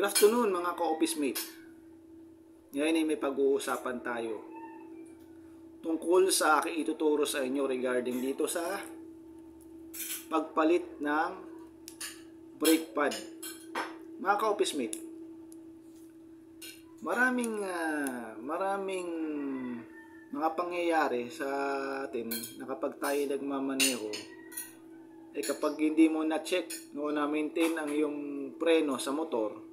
Good afternoon mga ka-office mate. Ngayon ay may pag-uusapan tayo tungkol sa aking ituturo sa inyo regarding dito sa pagpalit ng brake pad. Mga ka-office mate, maraming mga pangyayari sa atin na kapag tayo nagmamaneho, kapag hindi mo na-check o na-maintain ang iyong preno sa motor,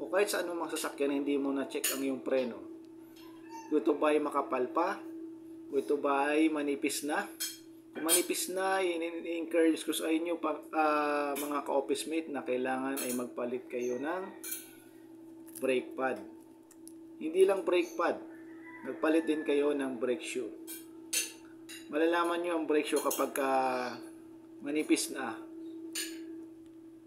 o kahit sa anumang sasakyan hindi mo na-check ang iyong preno, kung ito ba ay makapal pa, kung ito ba ay manipis na. Kung manipis na, i-encourage ko sa inyo mga ka-office mate na kailangan ay magpalit kayo ng brake pad. Hindi lang brake pad, magpalit din kayo ng brake shoe. Malalaman nyo ang brake shoe kapag manipis na.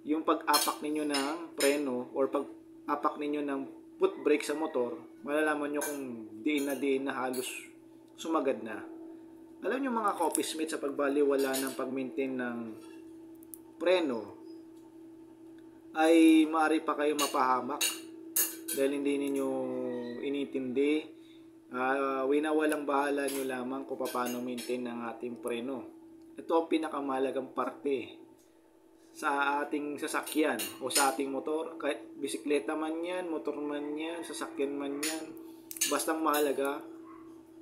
Yung pag-apak ninyo ng preno or pag-apak ninyo ng foot brake sa motor, malalaman nyo kung diin na halos sumagad na. Alam nyo mga ka-office mate, sa pagbaliwala ng pag-maintain ng preno, ay maaari pa kayo mapahamak dahil hindi ninyo inintindi. Winawalang bahala nyo lamang kung paano maintain ng ating preno. Ito ang pinakamahalagang parte sa ating sasakyan o sa ating motor. Kahit bisikleta man yan, motor man yan, sasakyan man yan, bastang mahalaga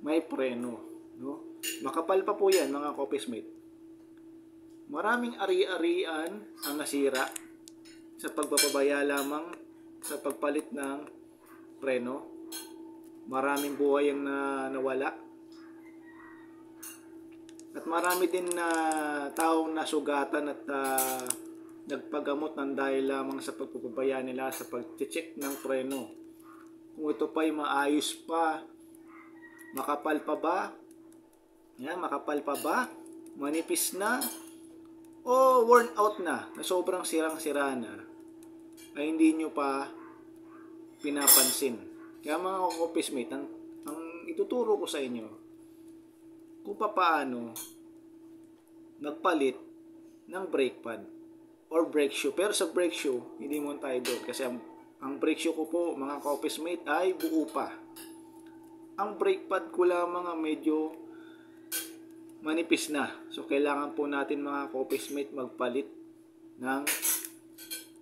may preno, no? Makapal pa po yan mga ka-office mate. Maraming ari-arian ang nasira sa pagpapabaya lamang sa pagpalit ng preno. Maraming buhay ang nawala. At marami din na taong nasugatan at nagpagamot ng dahil lamang sa pagpapabaya nila sa pag-check ng preno. Kung ito pa ay maayos pa, makapal pa ba? Yan, makapal pa ba? Manipis na? O worn out na sobrang sirang-sira na, ay hindi nyo pa pinapansin. Kaya mga office mate, ang ituturo ko sa inyo kung paano magpalit ng brake pad or brake shoe. Pero sa brake shoe, hindi mo tayo doon kasi ang brake shoe ko po mga ka-office mate ay buo pa. Ang brake pad ko lamang medyo manipis na. So kailangan po natin mga ka-office mate magpalit ng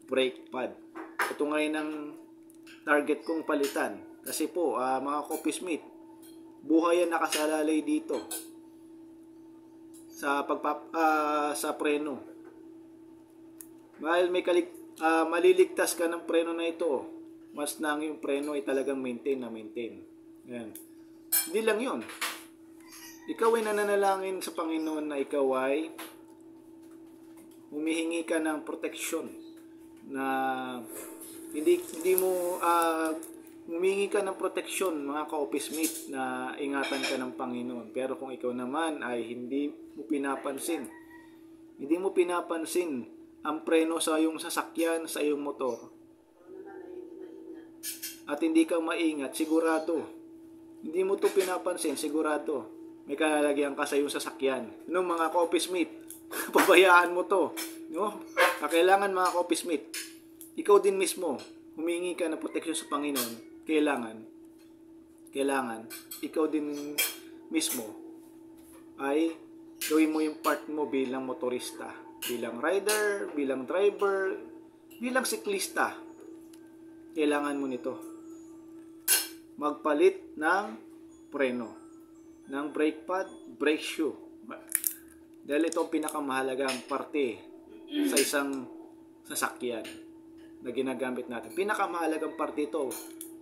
brake pad. Ito ngayon ang target kong palitan. Kasi po mga ka-office mate, buhay yan nakasalalay dito sa sa preno. Dahil maliligtas ka ng preno na ito, mas nang yung preno ay talagang maintain. Yan. Hindi lang yun. Ikaw ay nananalangin sa Panginoon na ikaw ay humihingi ka ng protection, na hindi mo humingi ka ng protection mga ka-office mate, na ingatan ka ng Panginoon. Pero kung ikaw naman ay hindi mo pinapansin ang preno sa iyong sasakyan, sa iyong motor, at hindi ka maingat, sigurado, hindi mo to pinapansin, sigurado, may kalalagyan ka sa iyong sasakyan. No, mga ka-office mate, pabayaan mo to. No? Kailangan mga ka-office mate, ikaw din mismo, humingi ka ng protection sa Panginoon. Kailangan, ikaw din mismo ay gawin mo yung part mo bilang motorista, bilang rider, bilang driver, bilang siklista. Kailangan mo nito. Magpalit ng preno, ng brake pad, brake shoe. Dahil ito ang pinakamahalagang parte sa isang sasakyan na ginagamit natin. Pinakamahalagang parte ito,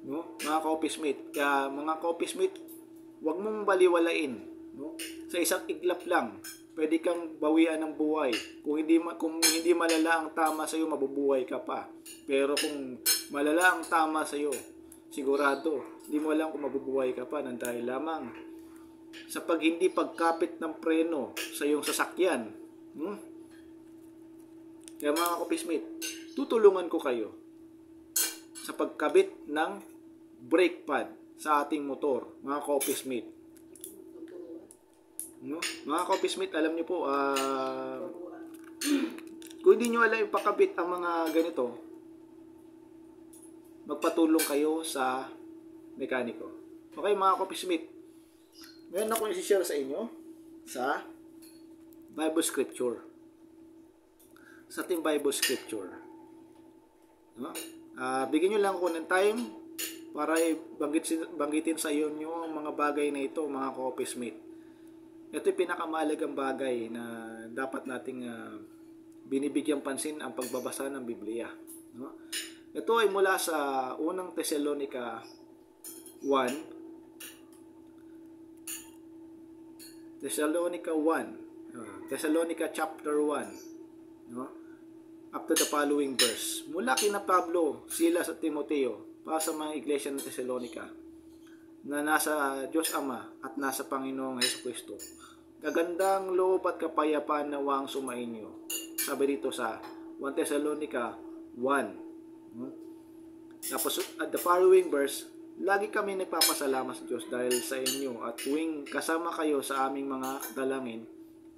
no? Mga ka-office mate. Kaya mga ka-office mate, huwag mong baliwalain, no? Sa isang iglap lang, pwede kang bawian ng buhay. Kung hindi malala ang tama sa iyo, mabubuhay ka pa. Pero kung malala ang tama sa iyo, sigurado, hindi mo alam kung mabubuhay ka pa ng dahil lamang sa hindi pagkapit ng preno sa iyong sasakyan. Kaya mga ka-office mate, tutulungan ko kayo sa pagkabit ng brake pad sa ating motor, mga ka-office mate. No? Mga ka-office mate, alam niyo po, kung hindi nyo alam ipakabit ang mga ganito, magpatulong kayo sa mekaniko. Okay mga Coffeesmate, ngayon ako i-share sa inyo sa Bible Scripture. Sa ating Bible Scripture. No? Bigyan nyo lang ako ng time para banggitin sa iyo yung mga bagay na ito, mga Coffeesmate. Ito yung pinakamahalagang bagay na dapat nating binibigyang pansin ang pagbabasa ng Biblia. No? Ito ay mula sa unang Thessalonica 1. Thessalonica chapter 1. No? Up to the following verse. Mula kina Pablo, Silas at Timoteo, para sa mga iglesia ng Thessalonica, na nasa Diyos Ama at nasa Panginoong Jesucristo. Kagandang loob at kapayapaan nawang sumainyo. Sabi dito sa 1 Thessalonica 1. No? Tapos at the following verse, lagi kami nagpapasalamat sa Diyos dahil sa inyo at tuwing kasama kayo sa aming mga dalangin,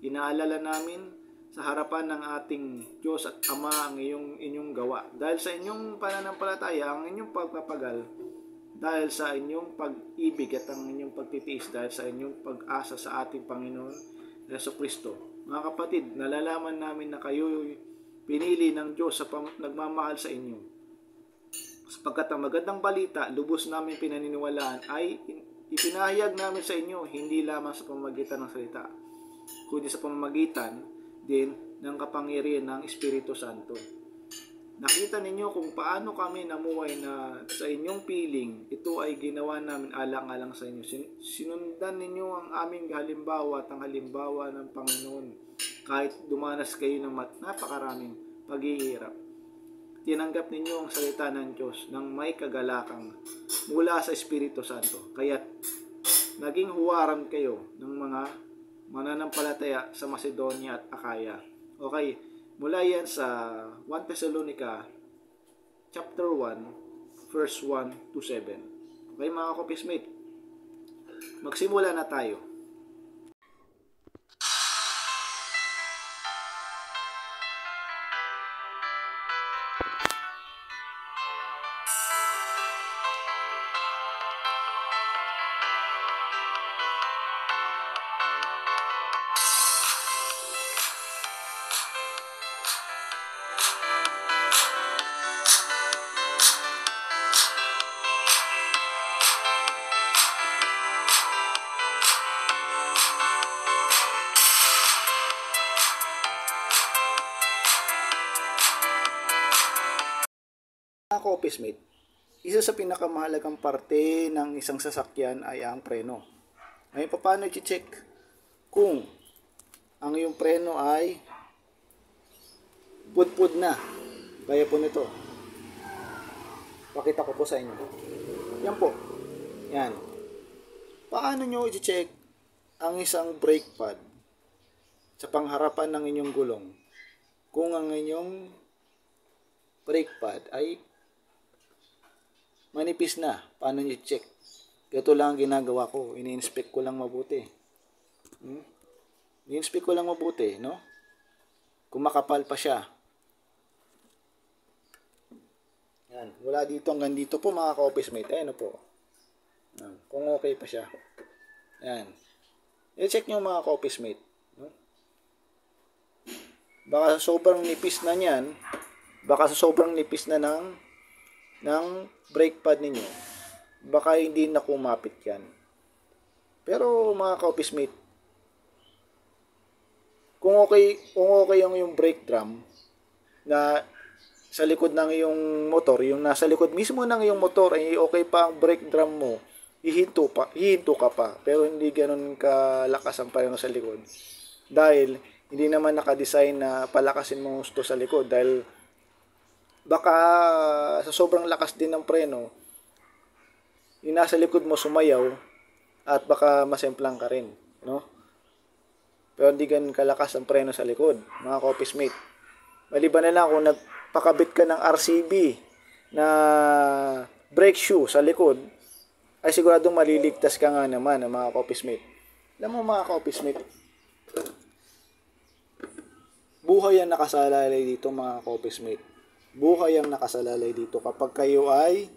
inaalala namin sa harapan ng ating Diyos at Ama ang inyong gawa. Dahil sa inyong pananampalataya, ang inyong pagpapagal, dahil sa inyong pag-ibig at ang inyong pagtitiis, dahil sa inyong pag-asa sa ating Panginoon Jesucristo. Mga kapatid, nalalaman namin na kayo pinili ng Diyos sa nagmamahal sa inyo. Sapagkat ang magandang balita, lubos namin pinaniniwalaan ay ipinahayag namin sa inyo, hindi lamang sa pamamagitan ng salita, kundi sa pamamagitan din ng kapangyarihan ng Espiritu Santo. Nakita ninyo kung paano kami namuhay na sa inyong piling, ito ay ginawa namin alang-alang sa inyo. Sinundan ninyo ang aming halimbawa at ang halimbawa ng Panginoon kahit dumanas kayo ng napakaraming paghihirap. Tinanggap ninyo ang salita ng Diyos ng may kagalakang mula sa Espiritu Santo. Kaya't naging huwaran kayo ng mga mananampalataya sa Macedonia at Akaya. Okay, mula yan sa 1 Thessalonica chapter 1 verse 1 to 7. Okay mga Coffeesmate, magsimula na tayo. Mga Coffeesmate, isa sa pinakamahalagang parte ng isang sasakyan ay ang preno. Ngayon, paano i-check kung ang iyong preno ay pudpud na? Gaya po nito. Pakita ko po sa inyo. Yan po. Yan. Paano nyo i-check ang isang brake pad sa pangharapan ng inyong gulong kung ang inyong brake pad ay manipis na? Paano nyo check? Ito lang ang ginagawa ko. Ini-inspect ko lang mabuti. Ini-inspect ko lang mabuti, no? Kung makapal pa siya. Yan. Wala dito hanggang dito po mga Coffeesmate. Ayan po. Yan. Kung okay pa siya. Yan. I-check nyo mga Coffeesmate. No? Baka sobrang nipis na niyan. Baka sobrang nipis na ng brake pad ninyo, baka hindi na kumapit yan. Pero mga Coffeesmate, kung okay yung brake drum na sa likod ng iyong motor, yung nasa likod mismo ng iyong motor ay okay pa ang brake drum mo, hihinto ka pa, pero hindi ganoon kalakas ang preno sa likod. Dahil hindi naman naka-design na palakasin mo gusto sa likod, dahil baka sa sobrang lakas din ng preno, yung nasa likod mo sumayaw at baka masemplang ka rin, no? Pero hindi ganun kalakas ang preno sa likod, mga Coffeesmate. Maliban na lang kung nagpakabit ka ng RCB na brake shoe sa likod, ay siguradong maliligtas ka nga naman, mga Coffeesmate. Alam mo mga Coffeesmate, buhay ang nakasalalay dito mga Coffeesmate. buhay ang nakasalalay dito. Kapag kayo ay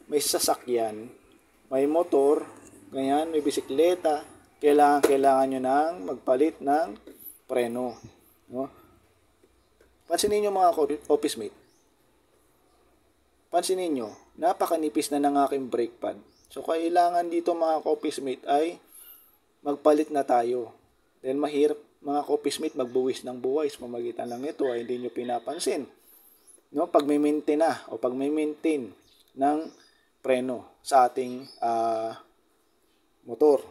may sasakyan, may motor, ganyan, may bisikleta, kailangan nyo nang magpalit ng preno. No? Pansinin nyo mga office mate. Pansinin nyo, napakanipis na ng aking brake pad. So, kailangan dito mga office mate ay magpalit na tayo. Dahil mahirap mga office mate magbuwis ng buhay sa pamagitan lang ito ay hindi nyo pinapansin. No? Pag may maintain na o pag may maintain ng preno sa ating motor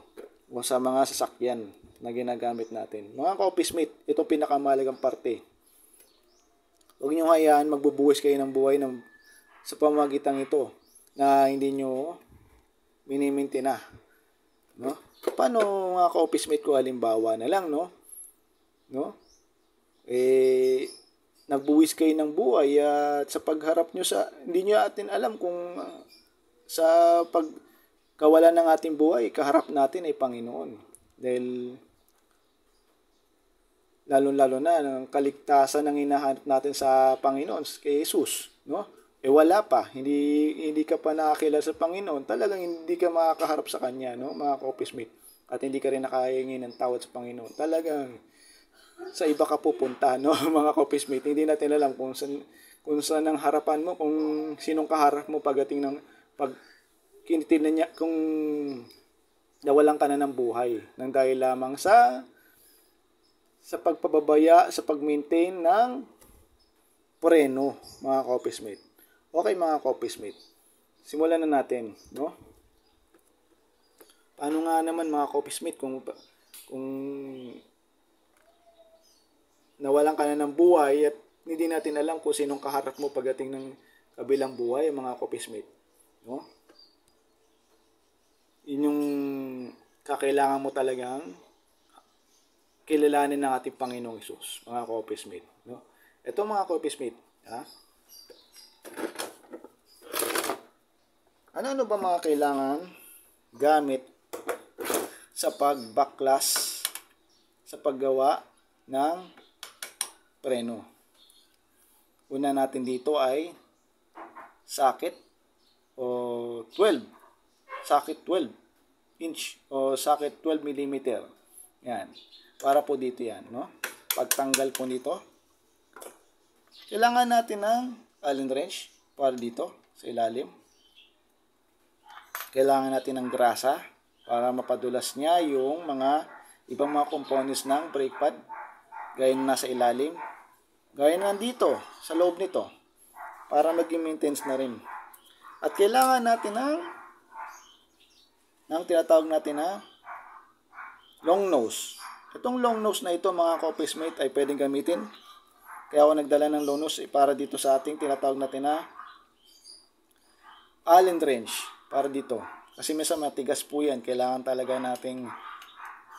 o sa mga sasakyan na ginagamit natin. Mga ka-office mate, ito pinakamahalagang parte. Huwag nyo hayaan magbubuwis kayo ng buhay sa pamagitan ito na hindi nyo minimaintain na. No? Paano mga ka-office mate ko halimbawa na lang, no? Nagbuwis kayo ng buhay at sa pagharap nyo hindi nyo atin alam kung sa pagkawalan ng ating buhay, kaharap natin ay Panginoon. Dahil lalo-lalo na ang kaligtasan ng hinahanap natin sa Panginoon kay Jesus, no? Wala pa, hindi ka pa nakakilala sa Panginoon, talagang hindi ka makakaharap sa Kanya, no, mga ka-office mate. At hindi ka rin nakahingi ng tawad sa Panginoon. Talagang sa iba ka pupunta, no, mga ka-office mate. Hindi natin alam kung saan ang harapan mo, kung sinong kaharap mo pagdating ng kinitin niya, kung nawalan ka na ng buhay nang dahil lamang sa pagpababaya, sa pag-maintain ng preno, mga ka-office mate. Okay mga ka-office mate, simulan na natin, no? Paano nga naman mga ka-office mate kung nawalan ka na ng buhay at hindi natin alam kung sinong kaharap mo pagdating ng kabilang buhay, mga ka-office mate, no? Yun yung kakailangan mo talagang kilalanin ng ating Panginoong Hesus, mga ka-office mate, no? Ito mga ka-office mate, ano ba mga kailangan gamit sa pagbaklas sa paggawa ng preno? Una natin dito ay socket o 12. Socket 12 inch o socket 12 mm. Yan. Para po dito yan, no? Pagtanggal po dito, kailangan natin ng Allen wrench para dito sa ilalim. Kailangan natin ng grasa para mapadulas niya yung mga ibang mga components ng brake pad. Gaya na nasa ilalim. Gaya na dito, sa loob nito. Para maging maintenance na rin. At kailangan natin ng tinatawag natin na long nose. Itong long nose na ito mga ka-office mate ay pwedeng gamitin. Kaya ako nagdala ng long nose para dito sa ating tinatawag natin na Allen wrench. Para dito. Kasi minsan matigas po yan. Kailangan talaga nating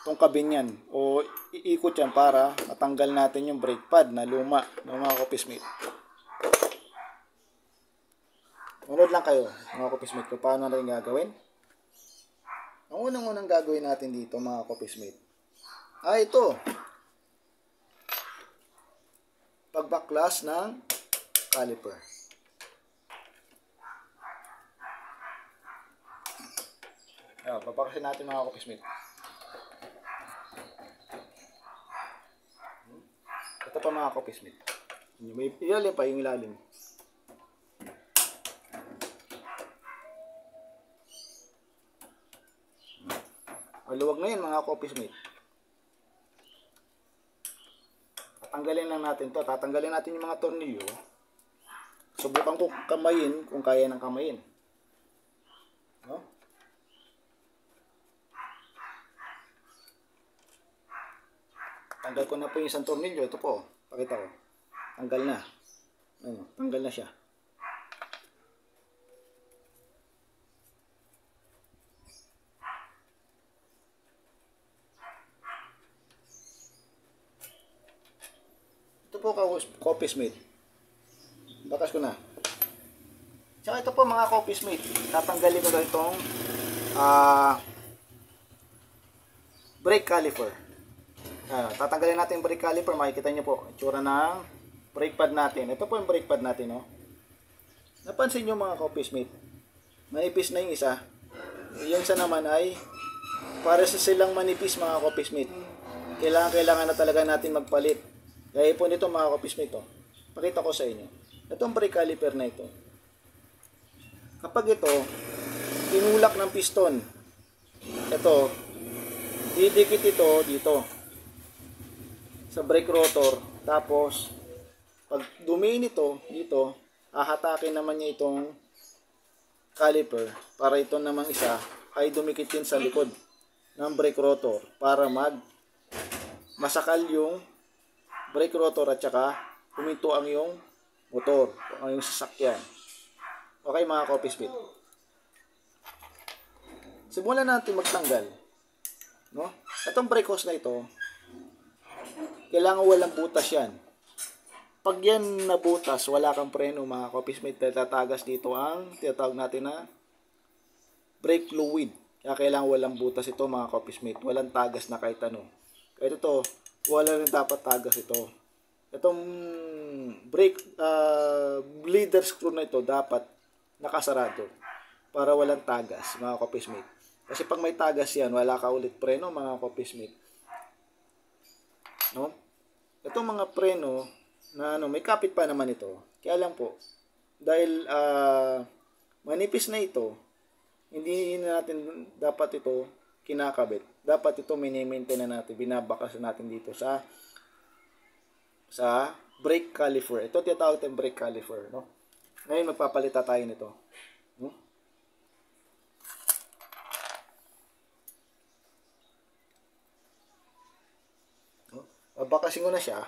tungkabin yan. O iikot yan para matanggal natin yung brake pad na luma ng mga ka-office mate. Manood lang kayo mga ka-office mate kung paano na rin gagawin. Ang unang gagawin natin dito mga ka-office mate. Ito. Pagbaklas ng caliper. Papaklasin natin mga ka-office mate. Ito pa mga ka-office mate. May ilalim pa yung ilalim. Maluwag na yun mga ka-office mate. Tatanggalin lang natin to. Tatanggalin natin yung mga tornilyo. Subukan ko kamayin kung kaya ng kamayin. No? Tanggal ko na po yung isang tornilyo. Ito po. Pakita ko. Tanggal na. Tanggal na siya. Ito po ka-office mate. Bakas ko na. Tsaka ito po mga ka-office mate. Tatanggalin ko na itong brake caliper. Tatanggalin natin yung brake caliper. Makikita nyo po itsura ng brake pad natin. Ito po yung brake pad natin, no? Napansin nyo mga ka-office mate, manipis na yung isa. Yung isa naman ay para sa silang manipis mga ka-office mate. Kailangan na talaga natin magpalit. Gaya po nito mga ka-office mate, oh. Pakita ko sa inyo. Itong brake caliper na ito. Kapag ito, tinulak ng piston, ito, didikit ito dito sa brake rotor. Tapos, pag dumiin ito dito, hahatakin naman niya itong caliper para ito namang isa ay dumikit din sa likod ng brake rotor para masakal yung brake rotor at saka huminto ang yung motor, ang yung sasakyan. Okay mga ka-office mate. Simulan natin magtanggal. No? Itong brake hose na ito, kailangan walang butas yan. Pag yan nabutas, wala kang preno mga ka-office mate, tatagas dito ang tinatawag natin na brake fluid. Kaya kailangan walang butas ito mga ka-office mate. Walang tagas na kahit ano. Kahit ito, wala rin dapat tagas ito. Itong brake bleeder screw na ito dapat nakasarado para walang tagas mga ka-office mate. Kasi pag may tagas yan, wala ka ulit preno mga ka-office mate. No? Itong mga preno na may kapit pa naman ito. Kaya lang po, dahil manipis na ito, hindi natin dapat ito kinakabit. Dapat ito mini-maintain na natin, binabakas natin dito sa brake caliper. Ito tinatawag tayong brake caliper, no? Ngayon magpapalita tayo nito. No? Babakasin ko na siya.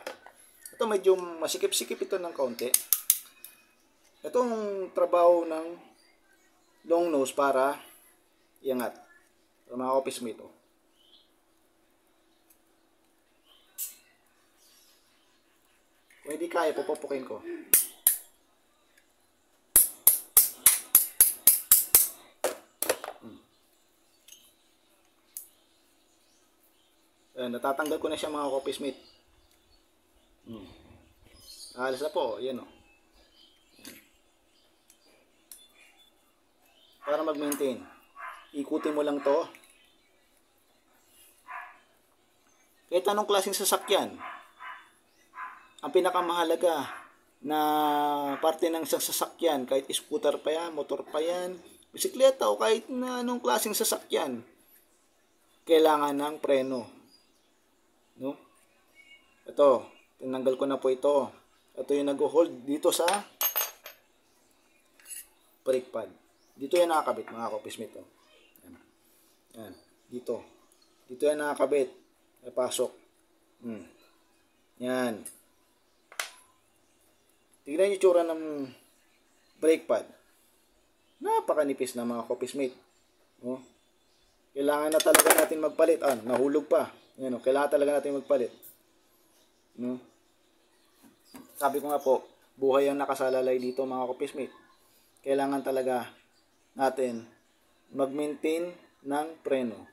Ito medyo masikip-sikip ito ng kaunti. Itong trabaho ng long nose para iangat. Para mga office mate, oh. Kung hindi kaya, pupupukin ko. Natatanggal ko na siya mga office mate. Alis na po, yan o. Para mag-maintain, ikutin mo lang to. Kahit anong klaseng sasakyan, ang pinakamahalaga na parte ng isang sasakyan, kahit scooter pa yan, motor pa yan, bisikleta o kahit na anong klaseng sasakyan, kailangan ng preno. No? Ito, tinanggal ko na po ito. Ito yung nag-hold dito sa brake pad. Dito yan nakakabit mga ka-office mate. Yan. Yan. Dito. Dito yan nakakabit. Ay pasok. Yan. Tignan yung tsura ng brake pad. Napakanipis na mga ka-office mate. No? Kailangan na talaga natin magpalit. Nahulog pa. Yan, kailangan talaga natin magpalit. No? Sabi ko nga po, buhay ang nakasalalay dito mga ka-office mate. Kailangan talaga natin mag-maintain ng preno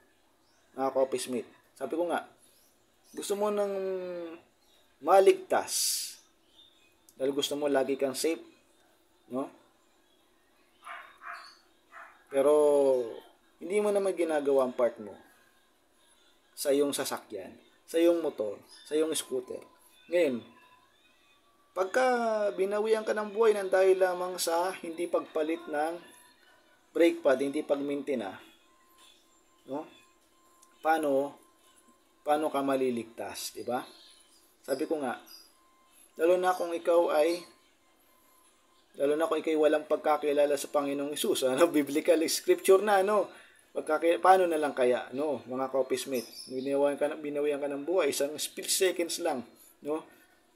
mga ka-office mate. Sabi ko nga, gusto mo nang maligtas dahil gusto mo lagi kang safe, no? Pero hindi mo naman ginagawa ang part mo sa iyong sasakyan, sa iyong motor, sa iyong scooter. Ngayon, pagka binawian ka ng buhay ng dahil lamang sa hindi pagpalit ng brake pad, hindi pag-maintain no? Paano ka maliligtas, di ba? Sabi ko nga, lalo na kung ikaw walang pagkakilala sa Panginoong Hesus, biblical scripture na, paano na lang kaya, mga ka-office mate, binawian ka ng buhay, isang split seconds lang, no?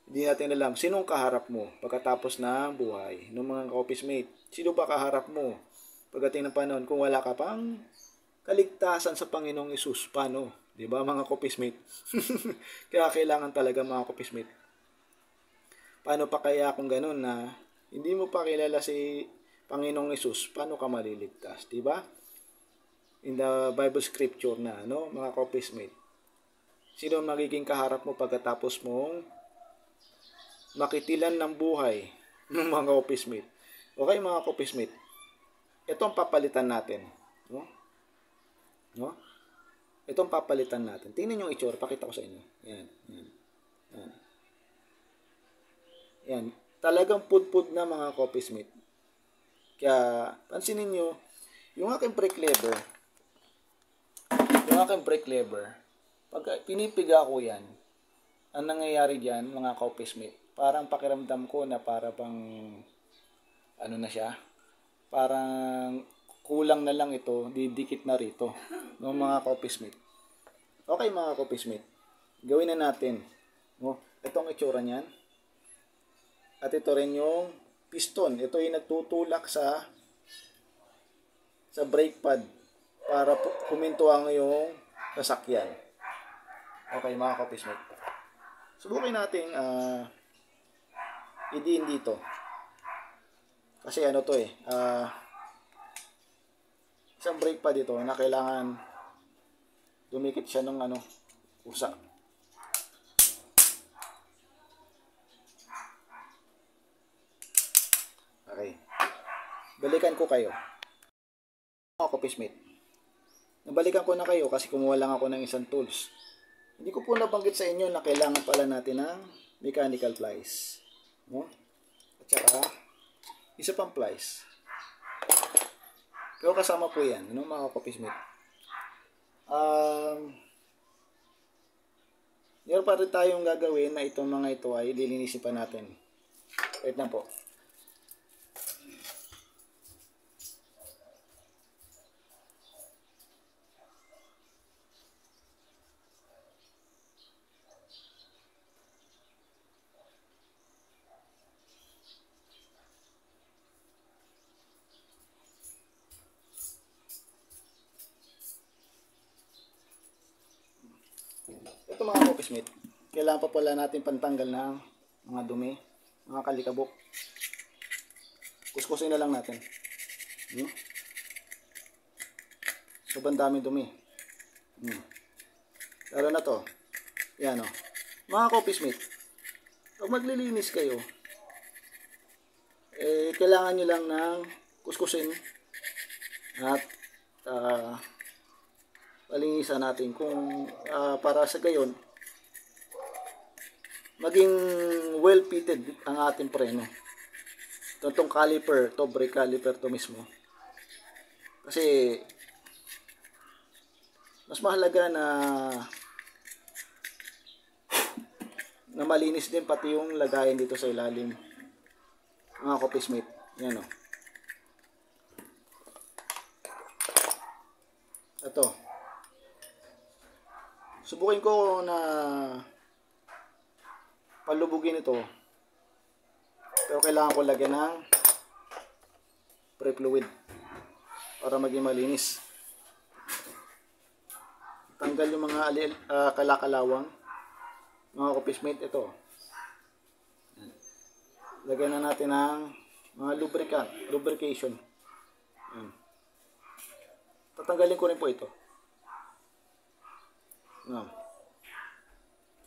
Hindi natin alam, sinong kaharap mo pagkatapos ng buhay, mga ka-office mate? Sino ba kaharap mo pagdating ng panahon kung wala ka pang kaligtasan sa Panginoong Hesus? Paano? Di ba mga ka-office mate? Kaya kailangan talaga mga ka-office mate. Paano pa kaya kung ganun na hindi mo pa kilala si Panginoong Hesus, paano ka maliligtas? Di ba? In the Bible scripture na, mga ka-office mate. Sino magiging kaharap mo pagkatapos mong makitilan ng buhay ng mga office mate. Okay mga office mate, ito ang papalitan natin. No? No? Ito ang papalitan natin. Tingnan yung itsura, pakita ko sa inyo. Yan, yan, yan. Yan. Talagang pud-pud na mga office mate. Kaya, pansinin nyo, yung aking brake lever, pag pinipiga ko yan, ang nangyayari dyan, mga ka-office mate, parang pakiramdam ko na para bang, ano na siya, parang kulang na lang ito, didikit na rito, ng mga ka-office mate. Okay mga ka-office mate, gawin na natin. No? Itong itsura niyan. At ito rin yung piston. Ito yung nagtutulak sa brake pad para huminto ang yung sasakyan. Okay mga ka-office mate. Subukin natin idiin dito. Kasi ano to isang brake pad ito na kailangan dumikit siya ng usa. Okay. Balikan ko kayo. Mga office mate. Nabalikan ko na kayo kasi kumuha lang ako ng isang tools. Hindi ko po nabanggit sa inyo na kailangan pala natin ng mechanical plies. No? At saka, isa pang plies. Pero kasama po yan, ano, mga office mate. Meron pa rin tayong gagawin na itong mga ito ay lilinisin pa natin. Wait lang po. Ito mga office mate, kailangan pa pala natin pantanggal ng mga dumi, mga kalikabok. Kuskusin na lang natin. Sobrang dami dumi. Lalo na to. Yan o. Mga office mate, pag maglilinis kayo, kailangan nyo lang ng kuskusin at palinisan natin kung para sa gayon maging well fitted ang ating preno. Itong caliper, to brake caliper to mismo. Kasi mas mahalaga na malinis din pati yung lagayan dito sa ilalim. Mga office mate, yan o. Ito. Subukin ko na palubugin ito. Pero kailangan ko lagyan ng brake fluid para maging malinis. Tanggal yung mga kalakalawang. Mga office mate, ito. Lagyan na natin ng mga lubrication. Tatanggalin ko rin po ito.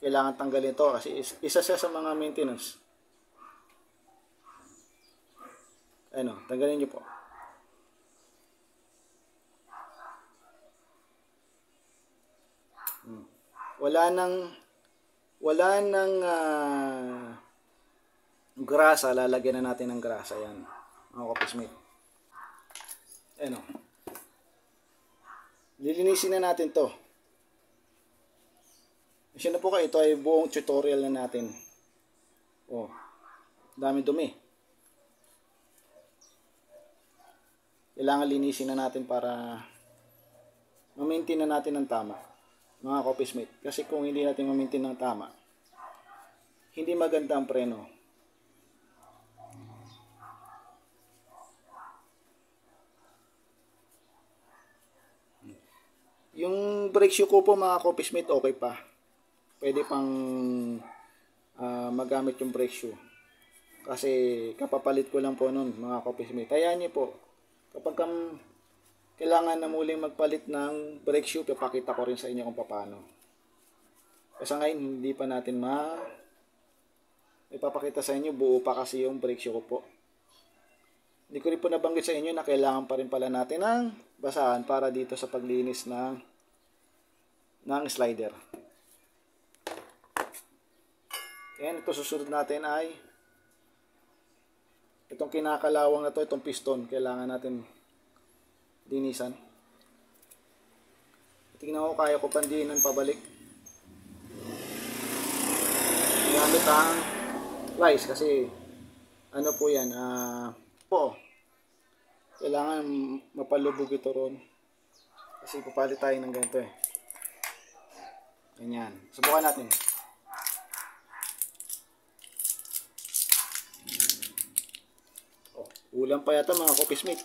Kailangan tanggalin ito kasi isa siya sa mga maintenance. Tanggalin nyo po. Wala nang grasa, lalagyan na natin ng grasa yan. Mga office mate. Lilinisin na natin to. Kasi na po kayo, ito ay buong tutorial na natin. Dami dumi. Kailangan linisin na natin para ma-maintain na natin ng tama. Mga office mate. Kasi kung hindi natin ma-maintain ng tama, hindi maganda ang preno. Yung brake shoe ko po mga office mate, okay pa. Pwede pang magamit yung brake shoe. Kasi kapapalit ko lang po nun mga office mate. Hayaan nyo po, kapag kailangan na muling magpalit ng brake shoe, papakita ko rin sa inyo kung paano. Kasi ngayon hindi pa natin ipapakita sa inyo, buo pa kasi yung brake shoe ko po. Hindi ko rin po nabanggit sa inyo na kailangan pa rin pala natin ng basahan para dito sa paglinis ng slider. Ayan, ito susunod natin ay itong kinakalawang na to, itong piston, kailangan natin linisan. Tingnan ko, kaya ko pandiinan pabalik. Gamit ang pliers kasi ano po yan, kailangan mapalubog ito ron. Kasi pupalit tayo ng ganito eh. Ganyan. Subukan natin. Ulam pa yata mga Coffeesmate.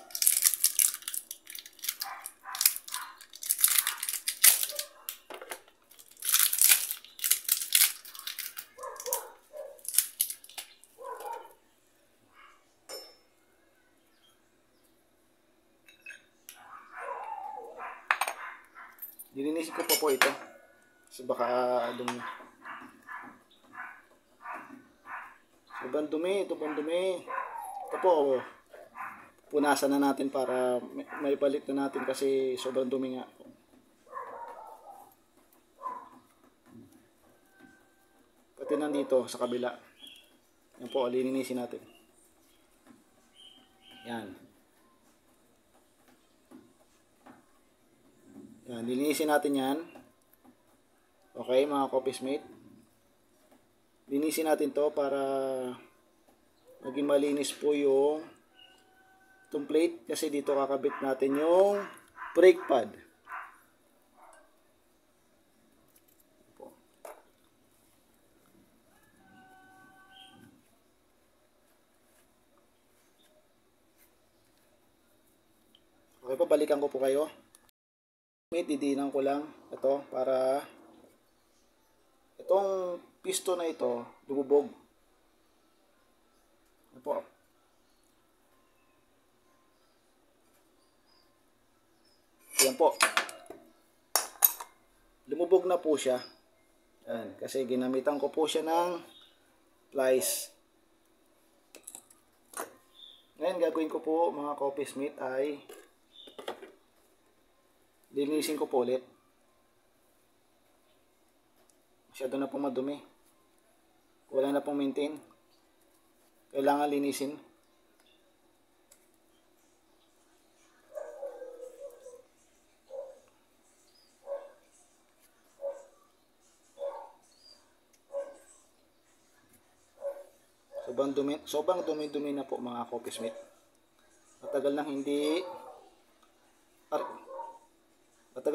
Dilinisin ko pa po ito. Kasi baka dumi. Sobrang dumi. Ito pang dumi. Ito po. Punasan na natin para may balik na natin kasi sobrang dumi nga. Pati nandito sa kabila. Yan po. Linisin natin. Yan. Yan, linisin natin yan. Okay, mga Coffeesmate. Linisin natin to para maging malinis po yung itong plate. Kasi dito kakabit natin yung brake pad. Okay po, balikan ko po kayo. Didiinan ko lang ito para itong piston na ito lumubog. Ano po? Yan po. Lumubog na po siya. Yan, kasi ginamitan ko po siya ng pliers. Ngayon gagawin ko po mga Coffeesmate ay linisin ko po ulit. Masyado na pong madumi. Wala na pong maintain. Kailangan linisin. Sobrang dumi na po mga Coffeesmate. Matagal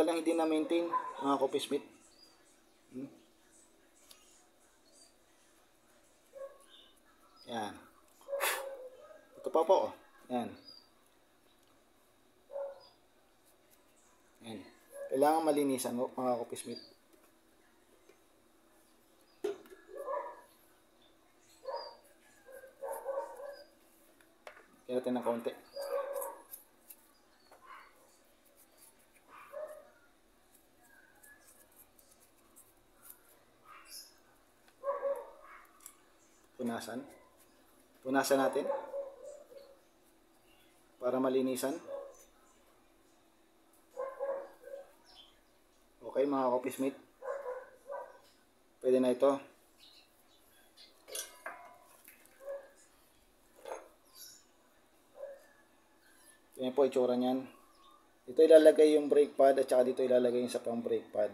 lang hindi na-maintain mga Coffeesmate. Yan. Ito pa po. Yan. Yan. Kailangan malinisan mga Coffeesmate. Kaya natin ng konti. Punasan natin para malinisan. Okay mga Coffeesmate, pwede na ito. Yan po itsura niyan. Dito ilalagay yung brake pad at saka dito ilalagay yung sa pang brake pad.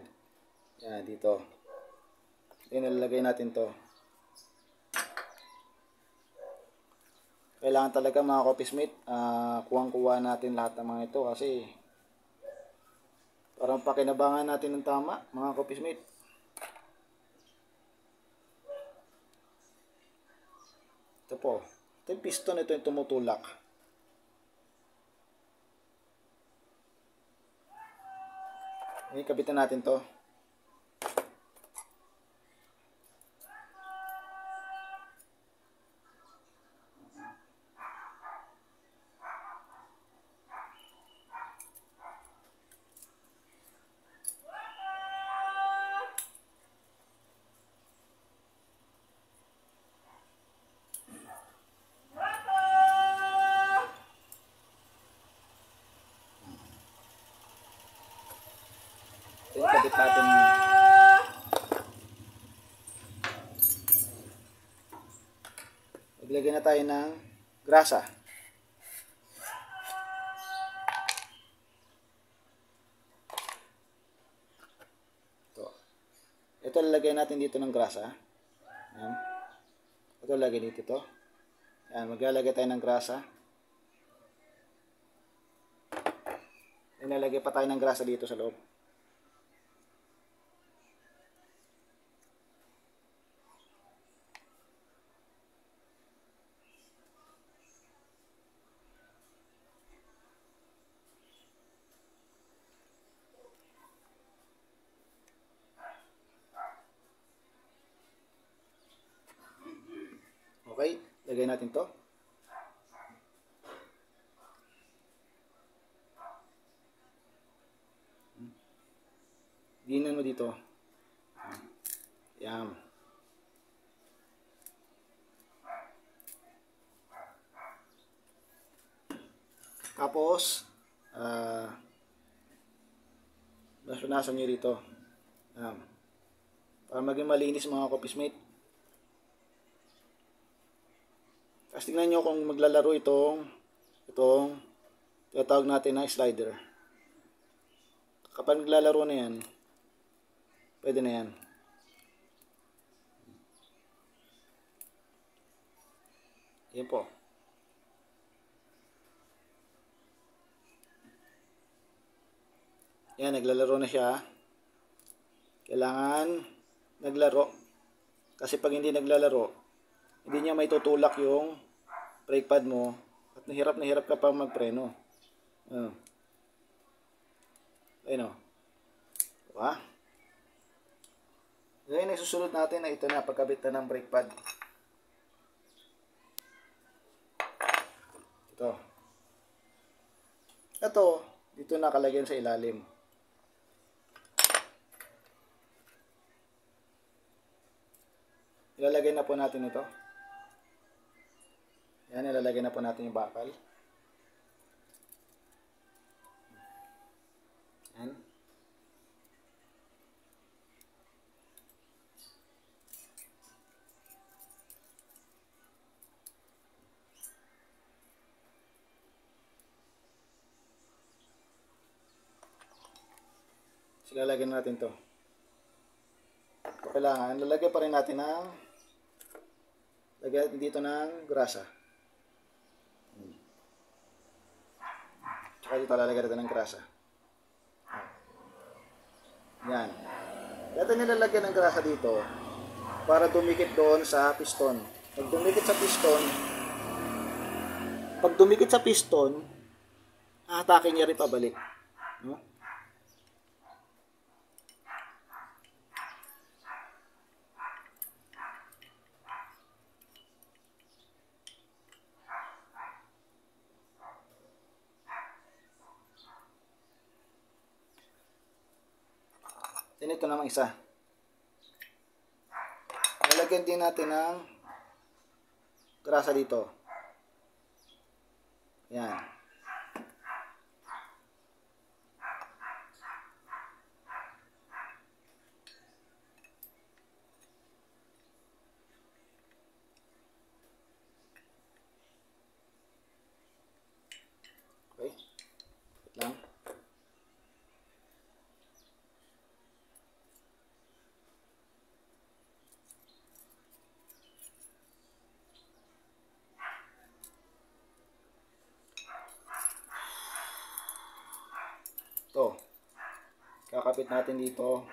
Yan dito. Yan ilalagay natin to. Kailangan talaga mga Coffeesmate, kuwang-kuha natin lahat ng mga ito kasi parang pakinabangan natin ng tama mga Coffeesmate. Ito po. Ito yung piston, ito yung tumutulak. Okay, kabitan natin to. tayo ng grasa. Ito lalagay natin dito ng grasa. Ayan. Ito lalagay dito ito. Ayan, maglalagay tayo ng grasa. Ilalagay pa tayo ng grasa dito sa loob. Okay, lagay natin to. Dinan mo dito. Yan. Tapos, nasunasan nyo dito. Yan. Para maging malinis mga ka-office-mate. Tapos tingnan nyo kung maglalaro itong tinatawag natin na slider. Kapag naglalaro na yan, pwede na yan. Yan po. Yan, naglalaro na siya. Kailangan naglaro. Kasi pag hindi naglalaro, hindi niya may tutulak yung brake pad mo at na hirap ka pa magpreno. Ayun o. Diba? Ngayon ay susunod natin na ito na pagkabit na ng brake pad. Ito, dito nakalagay sa ilalim. Ilalagay na po natin ito. Yan, ilalagay na po natin yung bakal. Yan. Ilalagay natin to. Kailangan, lalagay pa rin natin ng lagay natin dito ng grasa. Tsaka dito lalagay natin ng grasa. Yan. Kaya nilalagyan ng grasa dito para dumikit doon sa piston. Pag dumikit sa piston, hahatakin niya rin pabalik. No? Ito namang isa. Lalagyan din natin ng grasa dito. Yan. Okay. Wait lang. Ito, kakapit natin dito.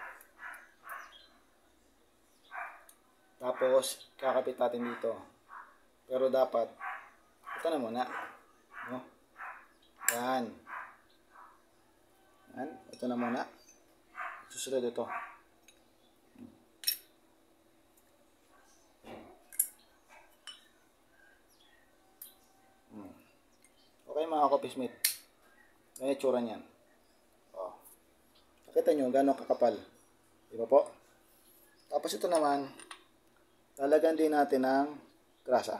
Tapos, kakapit natin dito. Pero dapat, ito na muna. No? Yan. Yan, ito na muna. Susunod ito. Okay mga ka-office-mate. Ganyan itsura niyan. Nakita nyo gano'ng kakapal. Diba po? Tapos ito naman, lalagyan din natin ng grasa.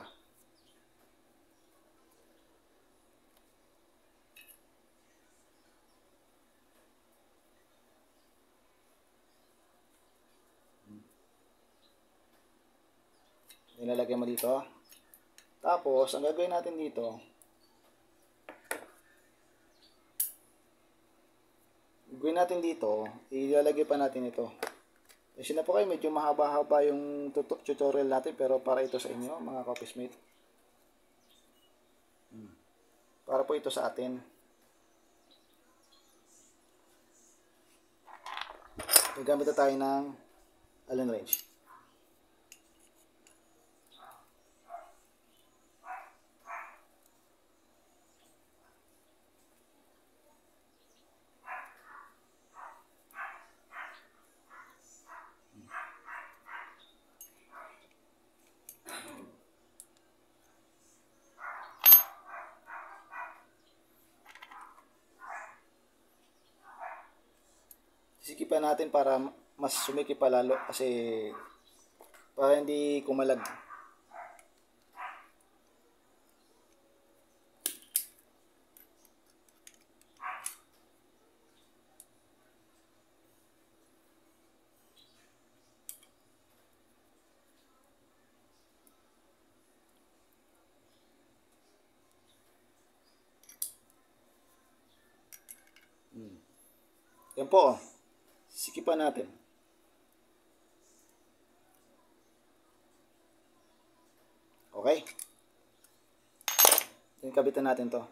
Nilalagyan mo dito. Tapos, ang gagawin natin dito, ilalagay pa natin ito. Kasi na po kayo, medyo mahaba-haba yung tutorial natin, pero para ito sa inyo, mga ka-office-mate. Para po ito sa atin. Gagamit na tayo ng Allen wrench. Sisikipan natin para mas sumikip pa lalo kasi para hindi kumalag. Yan po, sikipan natin. Okay? Then kabitan natin to.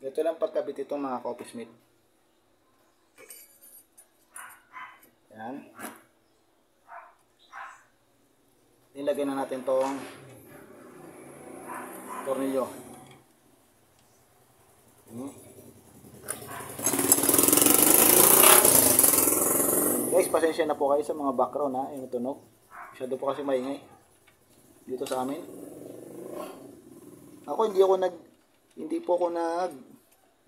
Ganito lang pagkabit ito mga ka-office-mate. Yan. Nilagay na natin tong tornilyo. Guys, pasensya na po kayo sa mga background ha, yung tunog. Masyado po kasi maingay dito sa amin. Ako hindi po ako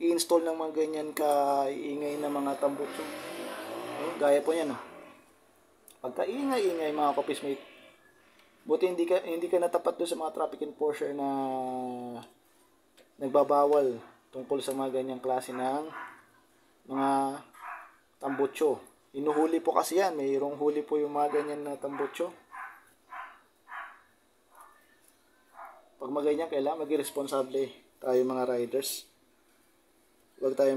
i-install ng mga ganyan ka-ingay na mga tambutso. Gaya po yan. Pagka ingay mga ka-office-mate, buti hindi ka natapat doon sa mga traffic enforcer na nagbabawal tungkol sa mga ganyang klase ng mga tambutso. Inuhuli po kasi yan. Mayroong huli po yung mga ganyan na tambutso. Pag maganyan, kailangan maging responsable tayo mga riders. Huwag tayo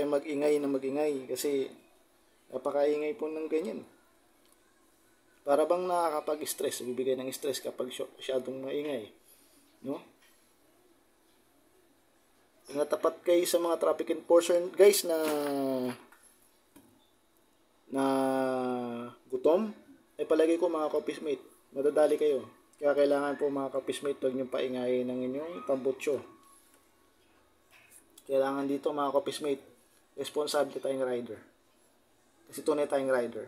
mag-ingay kasi napakaingay po ng ganyan. Para bang nakakapag-stress, bibigay ng stress kapag masyadong maingay, no? Kung natapat kayo sa mga traffic enforcer, guys, na gutom, ay palagi ko mga ka-office-mate, madadali kayo. Kaya kailangan po mga ka-office-mate, huwag niyong paingayin ng inyong tambutso. Kailangan dito mga ka-office-mate, responsable tayong rider. Kasi tunay tayong rider.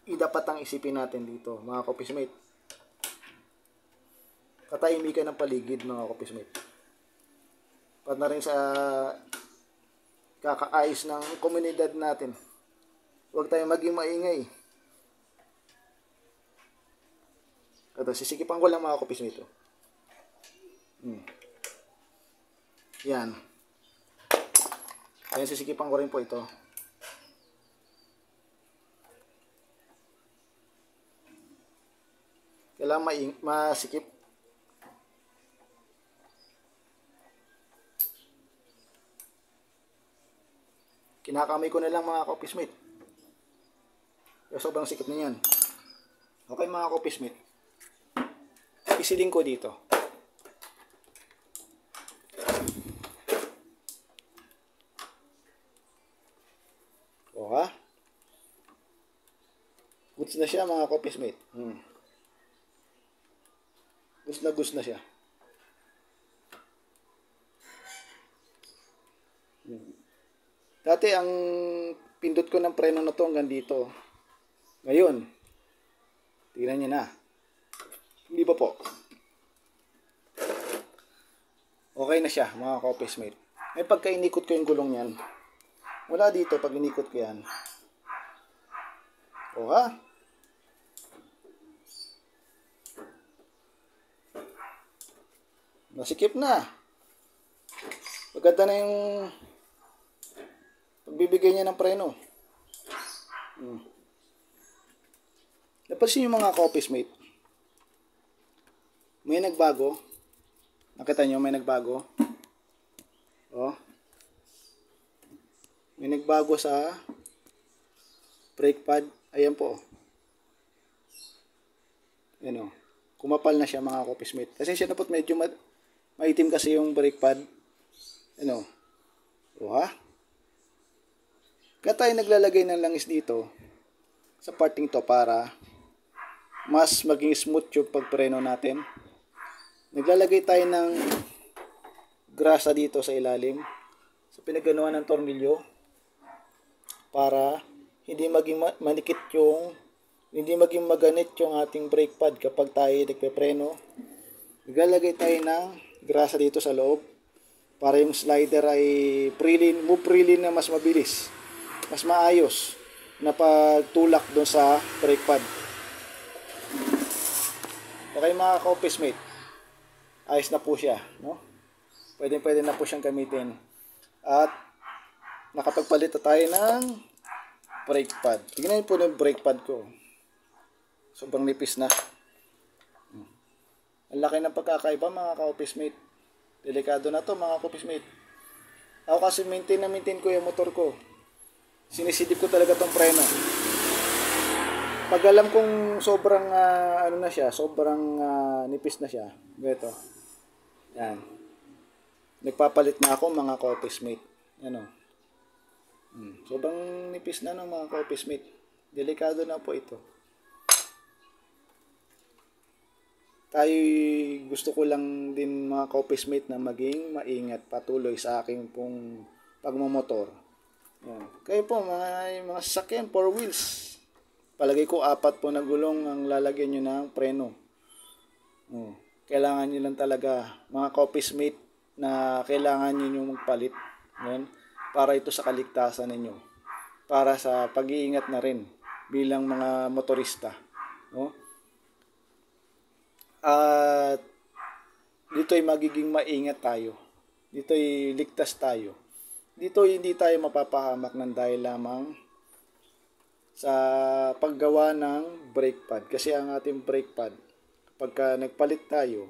Dapat ang isipin natin dito, mga ka-office-mate. Katahimikan ng paligid, mga ka-office-mate. Pat na rin sa kakaayos ng komunidad natin. Huwag tayong maging maingay. Ito, sisikipan ko lang mga ka-office-mate. Yan. Ayan, sisikipan ko rin po ito. Kailangan masikip. Kinakamay ko na lang mga ka-office-mate. Pero sobrang sikip na yan. Okay mga ka-office-mate. Isiling ko dito. O ha? Goods na siya mga ka-office-mate. Gus na siya. Dati ang pindot ko ng preno na to hanggang dito. Ngayon, tingnan niyo na. Hindi ba po? Okay na siya mga ka-office-mate. May pagka inikot ko yung gulong yan. Wala dito pag inikot ko yan. O ha? Nasikip na. Maganda na yung pagbibigay niya ng preno. Napansin yung mga ka-office mate. May nagbago. Nakita nyo, may nagbago. Oh. May nagbago sa brake pad. Ayan po. Ayan o. Kumapal na siya mga ka-office mate. Kasi siya na po medyo maitim kasi yung brake pad. Ayan o. O ha? Kaya tayo naglalagay ng langis dito sa parting to para mas maging smooth yung pagpreno natin. Naglalagay tayo ng grasa dito sa ilalim sa pinagganuhan ng tornilyo para hindi maging manikit hindi maging maganit yung ating brake pad kapag tayo nagpepreno. Naglalagay tayo ng grasa dito sa loob para yung slider ay move freely na mas mabilis, mas maayos na pagtulak doon sa brake pad. Okay mga ka-office mate, ayos na po siya, no? Pwede na po siyang gamitin. At nakapagpalit na tayo ng brake pad. Tingnan po yung brake pad ko. Sobrang nipis na. Ang laki ng pagkakaiba mga ka-office mate. Delikado na to mga ka-office mate. Ako kasi maintain ko yung motor ko. Sinisidip ko talaga tong preno. Pag alam kong sobrang sobrang nipis na siya, ito. Yan. Nagpapalit na ako mga ka-office mate. Ano? Sobrang nipis na ng mga ka-office mate. Delikado na po ito. Tayo gusto ko lang din mga ka-office mate na maging maingat patuloy sa aking pong pagmamotor. Yan. Kayo po mga sasakyan 4 wheels. Palagay ko 4 po na gulong ang lalagyan nyo ng preno. Kailangan nyo lang talaga mga ka-office mate na kailangan nyo magpalit. Yan. Para ito sa kaligtasan ninyo. Para sa pag-iingat na rin bilang mga motorista. No? At dito ay magiging maingat tayo. Dito ay ligtas tayo. Dito hindi tayo mapapahamak ng dahil lamang sa paggawa ng brake pad. Kasi ang ating brake pad, pagka nagpalit tayo,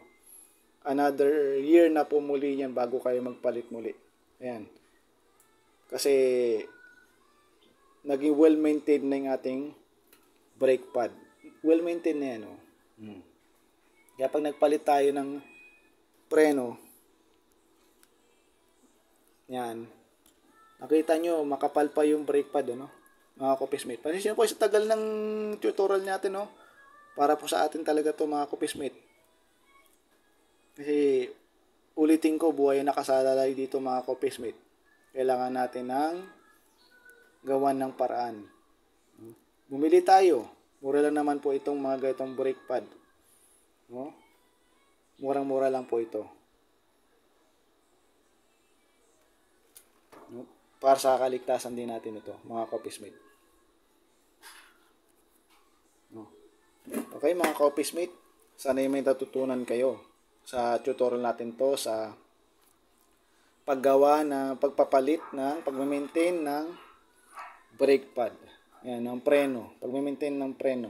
another year na po muli yan bago kayo magpalit muli. Ayan. Kasi naging well-maintained na yung ating brake pad. Well-maintained na yan. Kaya pag nagpalit tayo ng preno, yan, nakita nyo, makapal pa yung brake pad, mga ka-office mate. Pasensya po sa tagal ng tutorial natin, para po sa atin talaga to mga ka-office mate. Kasi ulitin ko, buhay na nakasalalay dito mga ka-office mate. Kailangan natin ng gawan ng paraan. Bumili tayo. Mura lang naman po itong mga ganitong brake pad. Murang-mura lang po ito. Para sa kaligtasan din natin ito, mga ka-office mate. Okay mga ka-office mate, sana may natutunan kayo sa tutorial natin to sa paggawa ng pagpapalit ng pagme-maintain ng brake pad. Yan, ng preno, pagme-maintain ng preno.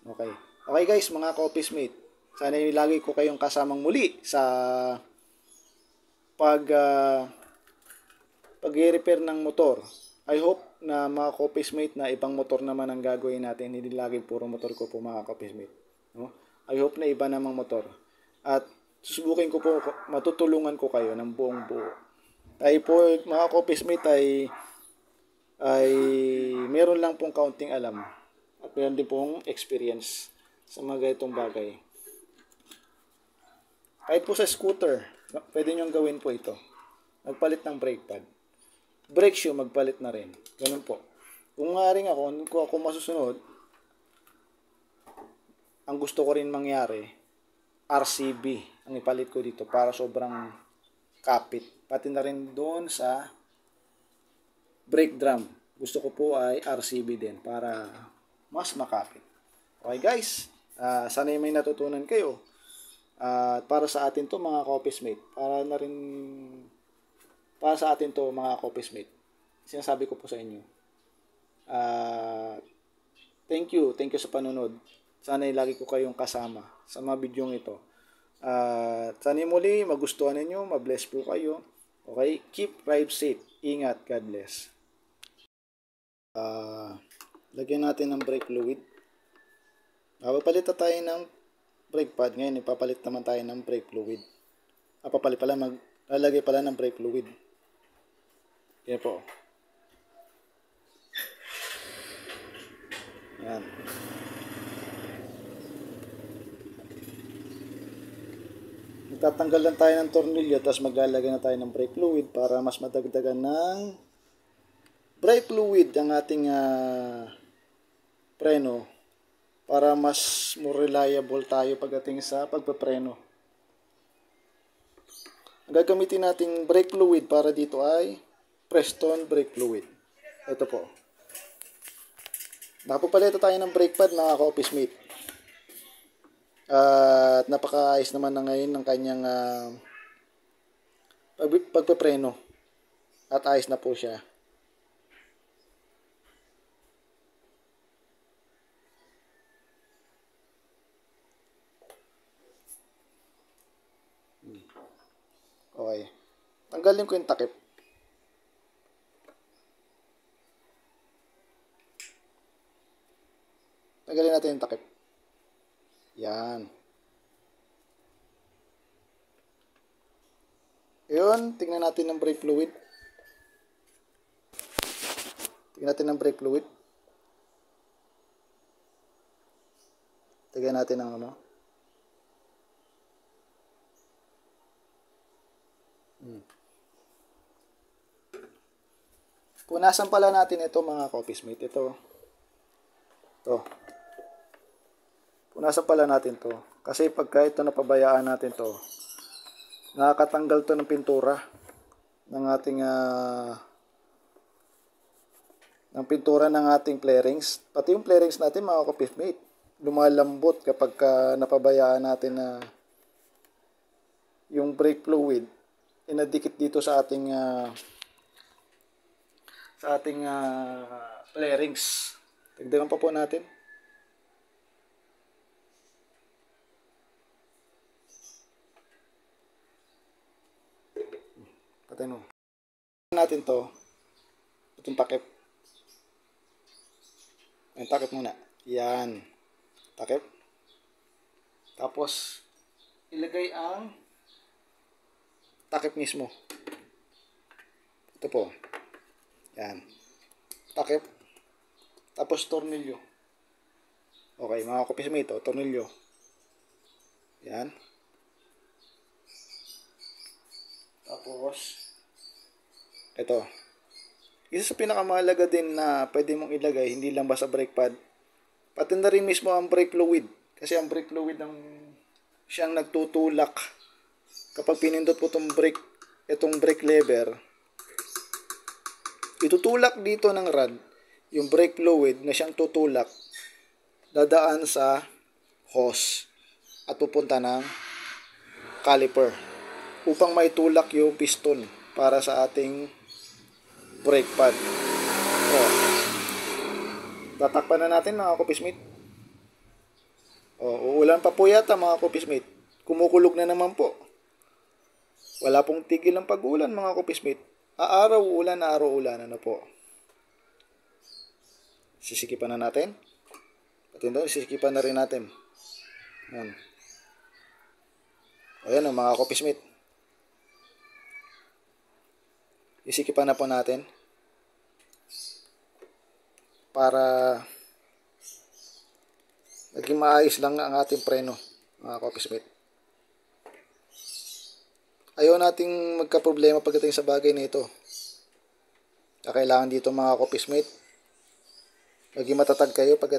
Okay. Okay guys, mga ka-office mate, sana lagi ko kayong kasamang muli sa pag-repair ng motor. I hope na mga ka-office mate na ibang motor naman ang gagawin natin, hindi lagi puro motor ko po mga ka-office mate. I hope na iba namang motor. At susubukin ko po, matutulungan ko kayo ng buong buo. Tayo po mga ka-office mate ay meron lang pong kaunting alam at meron din pong experience sa mga ganitong bagay. Kahit po sa scooter, pwede nyo gawin po ito. Magpalit ng brake pad. Brake shoe, magpalit na rin. Ganun po. Kung nga rin kung ako masusunod, ang gusto ko rin mangyari, RCB ang ipalit ko dito para sobrang kapit. Pati na rin doon sa brake drum. Gusto ko po ay RCB din para mas makapit. Okay guys, sana may natutunan kayo. Para sa atin to mga ka-office mate, para na rin para sa atin to mga coffee mate. Sinasabi ko po sa inyo. Thank you sa panonood. Sana lagi ko kayong kasama sa mga bidyong ito. Sana muli magustuhan ninyo, mabless po kayo. Okay? Keep drive safe. Ingat. God bless. Lagyan natin ng brake fluid. Papalit na tayo ng brake pad. Ngayon, ipapalit naman tayo ng brake fluid. Lalagay pala ng brake fluid. Yan po. Yan. Magtatanggal lang tayo ng tornilyo, tapos maglalagay na tayo ng brake fluid para mas madagdagan ng brake fluid ang ating preno, para mas more reliable tayo pagdating sa pagpapreno. Ang gagamitin nating brake fluid para dito ay Preston brake fluid. Ito po. Nakapagpalito tayo ng brake pad mga ka-office mate. At napakaayos naman na ngayon ng kanyang pagpapreno. At ayos na po siya. Okay. Tanggalin ko yung takip. Tanggalin natin yung takip. Yan. Yun, tingnan natin ng brake fluid. Tingnan natin ng brake fluid. Tingnan natin ng ano. Punasan pala natin ito mga coffee mate. Ito. Punasan pala natin to. Kasi pagka ito napabayaan natin to, nakakatanggal to ng pintura ng ating ng ating flarings. Pati yung flarings natin mga coffee mate, lumalambot kapag napabayaan natin na yung brake fluid inadikit dito sa ating flarings. Dagdagan pa po natin. Patay mo. Natin to. Itong takip. Ang takip muna. Yan. Takip. Tapos, ilagay ang takip mismo. Ito po. Yan. Takip. Tapos, tornilyo. Okay, mga coffee mate, tornilyo. Yan. Tapos, ito. Isa sa pinakamahalaga din na pwede mong ilagay, hindi lang basta brake pad, pati na rin mismo ang brake fluid. Kasi ang brake fluid siyang nagtutulak. Kapag pinindot po itong brake lever, itutulak dito ng rod, yung brake fluid na siyang tutulak, dadaan sa hose at pupunta ng caliper upang maitulak yung piston para sa ating brake pad. Tatakpan na natin mga coffee mate. Uulan pa po yata mga coffee mate. Kumukulog na naman po. Wala pong tigil ng pag-ulan mga coffee mate. Araw ulan, araw ulan. Ano po? Sisikipan na natin. At yun, sisikipan na rin natin. Ayan mga coffee mate. Isikipan na po natin para naging maayos lang ang ating preno mga coffee mate. Ayaw nating magka-problema pagdating sa bagay na ito. Kailangan dito mga coffee mate, maging matatag kayo pag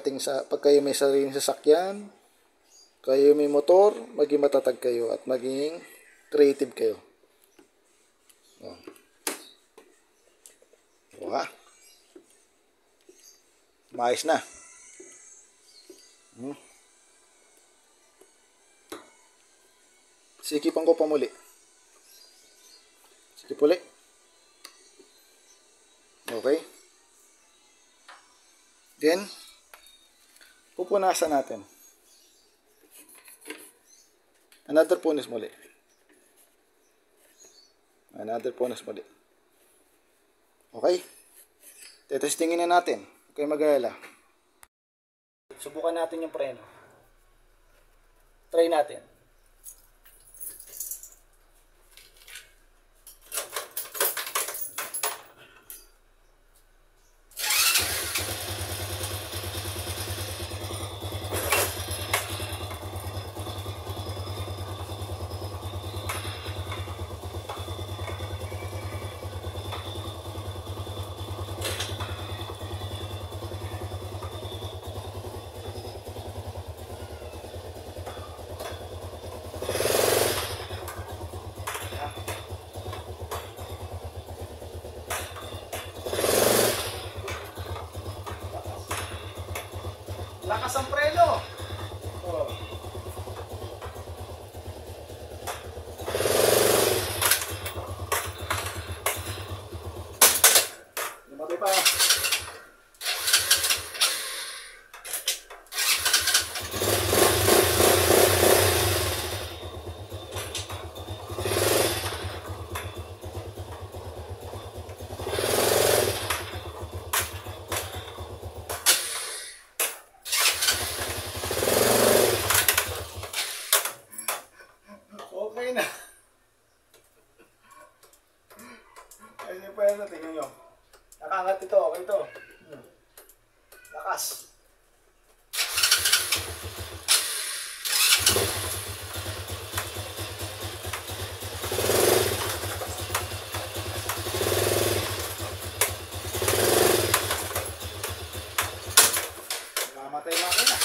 kayo may sariling sasakyan, kayo may motor, maging matatag kayo at maging creative kayo. Wah. Maayos na. Sikipan ko pa muli. Sikip ulit. Okay? Then, pupunasan natin. Another punas muli. Okay? Tetestingin na natin. Huwag kayong mag-alala. Subukan natin yung preno. Try natin. Lakas ang preno. Oh. Lumaki pa. Okay na. Kasi pa yan, tingnan nyo. Nakangat ito, okay ito. Lakas. Mamatay makina.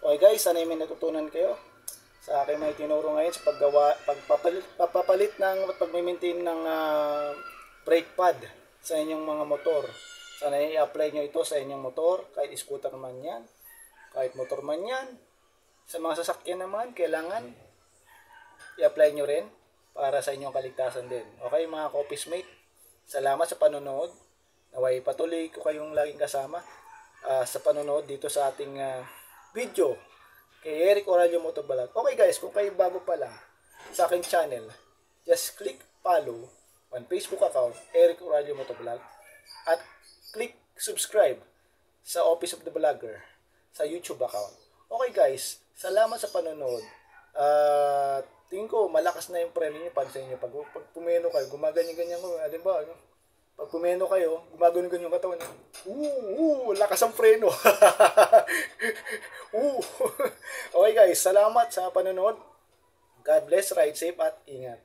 Okay guys, sana may natutunan kayo sa akin may tinuro ngayon sa pagpapalit ng at pag-maintain ng brake pad sa inyong mga motor. Sana i-apply nyo ito sa inyong motor, kahit scooter man yan, kahit motor man yan. Sa mga sasakyan naman, kailangan i-apply nyo rin para sa inyong kaligtasan din. Okay mga ka-office mate, salamat sa panonood. Naway patuloy ko kayong laging kasama sa panonood dito sa ating video kay Eric Oralia Motovlog. Okay guys, kung kayo bago pa lang sa aking channel, just click follow on Facebook account Eric Oralia Motovlog at click subscribe sa Office of the Vlogger sa YouTube account. Okay guys, salamat sa panonood. Tingin ko malakas na yung preno niyo, pansin niyo pag pumeno kayo, gumaganyan-ganyan ko, di ba? Pag pumeno kayo, gumagano-ganyan yung katawan. Lakas ang preno. Okay guys, salamat sa panonood. God bless, ride safe at ingat.